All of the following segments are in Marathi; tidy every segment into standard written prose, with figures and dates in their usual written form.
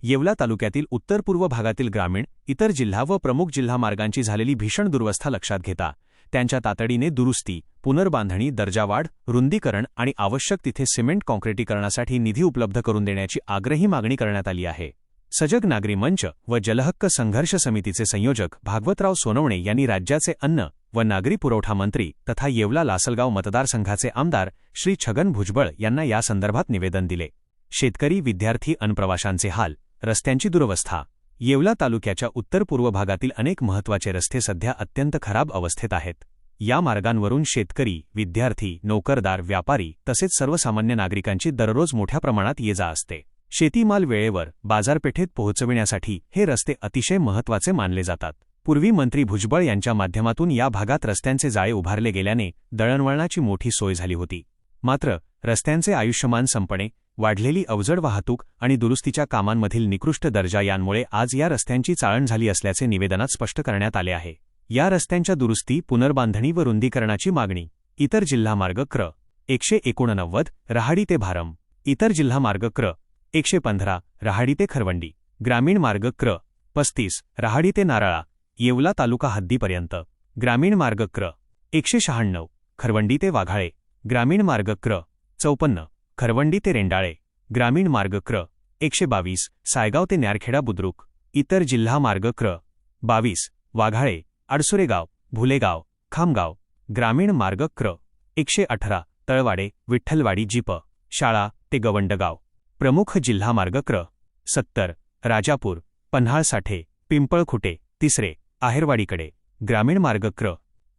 येवला तालुक्यातील उत्तर-पूर्व भागातील ग्रामीण, इतर जिल्हा व प्रमुख जिल्हा मार्गांची झालेली भीषण दुरवस्था लक्षात घेता त्यांच्या तातडीने दुरुस्ती, पुनर्बांधणी, दर्जावाढ, रुंदीकरण आणि आवश्यक तिथे सिमेंट काँक्रिटीकरणासाठी निधी उपलब्ध करून देण्याची आग्रही मागणी करण्यात आली आहे. सजग नागरी मंच व जलहक्क संघर्ष समितीचे संयोजक भागवतराव सोनवणे यांनी राज्याचे अन्न व नागरी पुरवठा मंत्री तथा येवला लासलगाव मतदारसंघाचे आमदार श्री छगन भुजबळ यांना या संदर्भात निवेदन दिले. शेतकरी, विद्यार्थी अन् प्रवाशांचे हाल, रस्त्यांची दुरवस्था. येवला तालुक्याच्या उत्तर-पूर्व भागातील अनेक महत्त्वाचे रस्ते सध्या अत्यंत खराब अवस्थेत आहेत. या मार्गांवरून शेतकरी, विद्यार्थी, नोकरदार, व्यापारी तसेच सर्वसामान्य नागरिकांची दररोज मोठ्या प्रमाणात ये-जा असते. शेतीमाल वेळेवर बाजारपेठेत पोहोचविण्यासाठी हे रस्ते अतिशय महत्त्वाचे मानले जातात. पूर्वी मंत्री भुजबळ यांच्या माध्यमातून या भागात रस्त्यांचे जाळे उभारले गेल्याने दळणवळणाची मोठी सोय झाली होती. मात्र रस्त्यांचे आयुष्यमान संपणे, वाढलेली अवजड वाहतूक आणि दुरुस्तीच्या कामांमधील निकृष्ट दर्जा यांमुळे आज या रस्त्यांची चाळण झाली असल्याचे निवेदनात स्पष्ट करण्यात आले आहे. या रस्त्यांच्या दुरुस्ती, पुनर्बांधणी व रुंदीकरणाची मागणी. इतर जिल्हा मार्ग क्र. 189 रहाडी ते भारम. इतर जिल्हा मार्ग क्र. 115 रहाडी ते खरवंडी. ग्रामीण मार्ग क्र. 35 रहाडी ते नारळा, येवला तालुका हद्दीपर्यंत. ग्रामीण मार्ग क्र. 196 खरवंडी ते वाघाळे. ग्रामीण मार्ग क्र. 54 खरवंडी ते रेंडाळे. ग्रामीण मार्ग क्र. 122 सायगाव ते न्यारखेडा बुद्रुक. इतर जिल्हा मार्ग क्र. 22 वाघाळे, आडसुरेगाव, भुलेगाव, खामगाव. ग्रामीण मार्ग क्र. 118 तळवाडे, विठ्ठलवाडी, जीप, शाळा ते गवंडगाव. प्रमुख जिल्हा मार्ग क्र. 70 राजापूर, पन्हाळसाठे, पिंपळखुटे, तिसरे, आहेरवाडीकडे. ग्रामीण मार्ग क्र.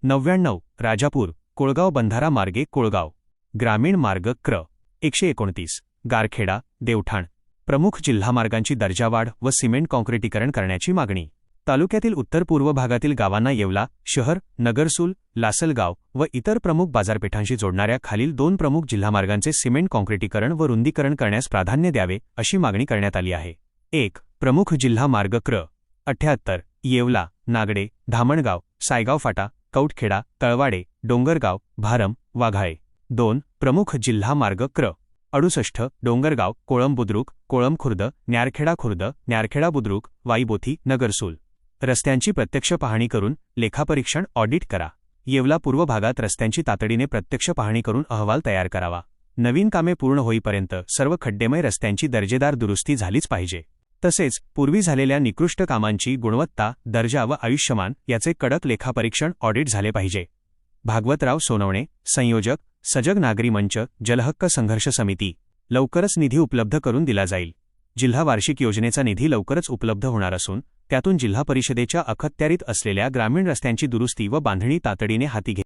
99 राजापूर, कोळगाव, बंधारा मार्गे कोळगाव. ग्रामीण मार्ग क्र. 129 गारखेडा, देवठाण. प्रमुख जिल्हा मार्गांची दर्जावाढ व सिमेंट काँक्रिटीकरण करण्याची मागणी. तालुक्यातील उत्तर-पूर्व भागातील गावांना येवला शहर, नगरसूल, लासलगाव व इतर प्रमुख बाजारपेठांशी जोडणाऱ्या खालील 2 प्रमुख जिल्हामार्गांचे सिमेंट काँक्रिटीकरण व रुंदीकरण करण्यास प्राधान्य द्यावे, अशी मागणी करण्यात आली आहे. 1 प्रमुख जिल्हा मार्ग क्र. 78 येवला, नागडे, धामणगाव, सायगाव फाटा, कौटखेडा, तळवाडे, डोंगरगाव, भारम, वाघाळे. 2 प्रमुख जिल्हा मार्ग क्र. 68 डोंगरगाव, कोळम बुद्रुक, कोळम खुर्द, न्यारखेडा खुर्द, न्यारखेडा बुद्रुक, वाईबोथी, नगरसूल. रस्त्यांची प्रत्यक्ष पाहणी करून लेखापरीक्षण ऑडिट करा. येवला पूर्व भागात रस्त्यांची तातडीने प्रत्यक्ष पाहणी करून अहवाल तयार करावा. नवीन कामे पूर्ण होईपर्यंत सर्व खड्डेमय रस्त्यांची दर्जेदार दुरुस्ती झालीच पाहिजे. तसेच पूर्वी झालेल्या निकृष्ट कामांची गुणवत्ता, दर्जा व आयुष्यमान याचे कडक लेखापरीक्षण ऑडिट झाले पाहिजे. भागवतराव सोनवणे, संयोजक, सजग नागरी मंच, जलहक्क संघर्ष समिती. लवकरच निधी उपलब्ध करून दिला जाईल. जिल्हा वार्षिक योजनेचा निधी लवकरच उपलब्ध होणार असून त्यातून जिल्हा परिषदेच्या अखत्यारीत असलेल्या ग्रामीण रस्त्यांची दुरुस्ती व बांधणी तातडीने हाती घे.